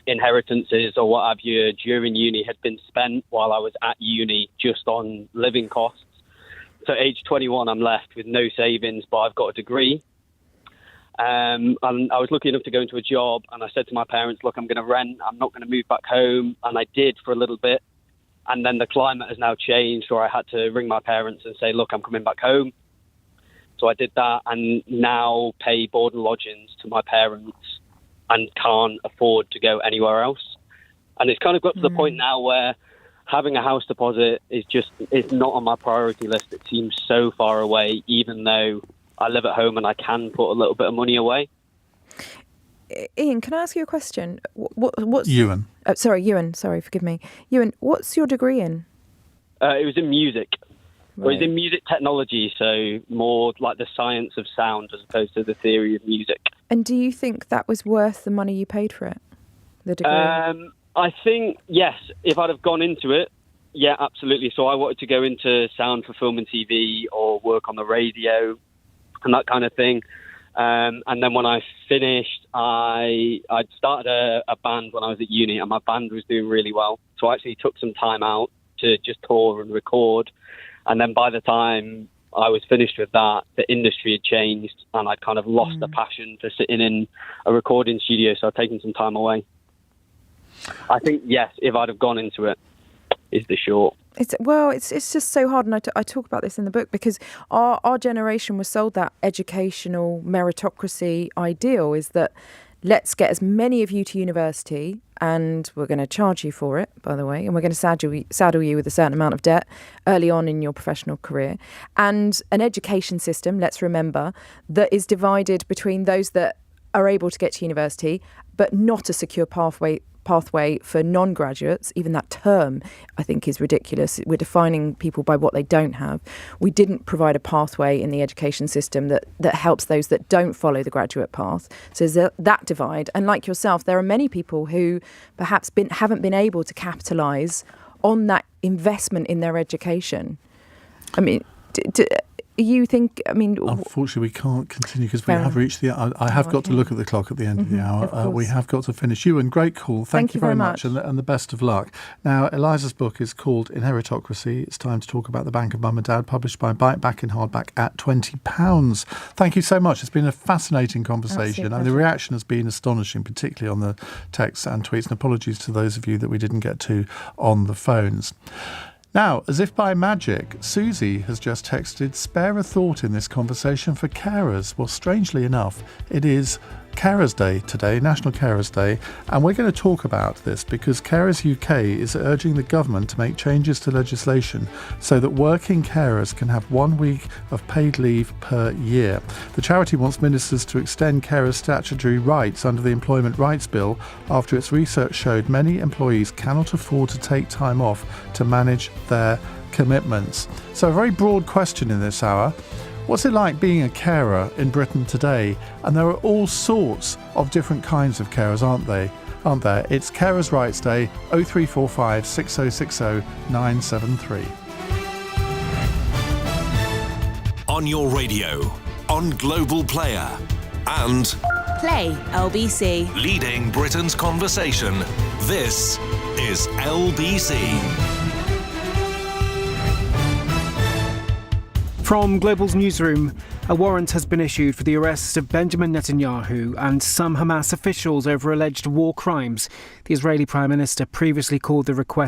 inheritances or what have you during uni had been spent while I was at uni just on living costs. So age 21, I'm left with no savings, but I've got a degree. And I was lucky enough to go into a job, and I said to my parents, look, I'm going to rent, I'm not going to move back home. And I did for a little bit. And then the climate has now changed, or I had to ring my parents and say, look, I'm coming back home. So I did that, and now pay board and lodgings to my parents and can't afford to go anywhere else. And it's kind of got to the point now where having a house deposit it's not on my priority list. It seems so far away, even though I live at home and I can put a little bit of money away. Iain, can I ask you a question? What's Ewan? Ewan. Sorry, forgive me. Ewan, what's your degree in? It was in music. Right. It was in music technology, so more like the science of sound as opposed to the theory of music. And do you think that was worth the money you paid for it? The degree? I think, yes, if I'd have gone into it, yeah, absolutely. So I wanted to go into sound for film and TV or work on the radio and that kind of thing. And then when I finished, I'd started a band when I was at uni, and my band was doing really well. So I actually took some time out to just tour and record. And then by the time I was finished with that, the industry had changed, and I'd kind of lost the passion for sitting in a recording studio. So I'd taken some time away. I think, yes, if I'd have gone into it, is the short. It's just so hard, and I talk about this in the book, because our generation was sold that educational meritocracy ideal, is that let's get as many of you to university, and we're going to charge you for it, by the way, and we're going to saddle you with a certain amount of debt early on in your professional career, and an education system, let's remember, that is divided between those that are able to get to university, but not a secure pathway for non-graduates. Even that term, I think, is ridiculous. We're defining people by what they don't have. We didn't provide a pathway in the education system that helps those that don't follow the graduate path. So there's that divide. And like yourself, there are many people who perhaps haven't been able to capitalise on that investment in their education. I mean, you think, unfortunately, we can't continue because we have reached the. I have got to look at the clock at the end of the hour. We have got to finish. Ewan, great call. Thank you very much, and the best of luck. Now, Eliza's book is called Inheritocracy. It's time to talk about the Bank of Mum and Dad, published by Bite Back in hardback at £20. Thank you so much. It's been a fascinating conversation, and the reaction has been astonishing, particularly on the texts and tweets. And apologies to those of you that we didn't get to on the phones. Now, as if by magic, Susie has just texted, spare a thought in this conversation for carers. Well, strangely enough, it is Carers Day today, National Carers Day, and we're going to talk about this because Carers UK is urging the government to make changes to legislation so that working carers can have 1 week of paid leave per year. The charity wants ministers to extend carers' statutory rights under the Employment Rights Bill after its research showed many employees cannot afford to take time off to manage their commitments. So a very broad question in this hour. What's it like being a carer in Britain today? And there are all sorts of different kinds of carers, aren't there? It's Carers' Rights Day, 0345 6060 973. On your radio, on Global Player, and Play LBC. Leading Britain's conversation. This is LBC. From Global's newsroom, a warrant has been issued for the arrest of Benjamin Netanyahu and some Hamas officials over alleged war crimes. The Israeli Prime Minister previously called the request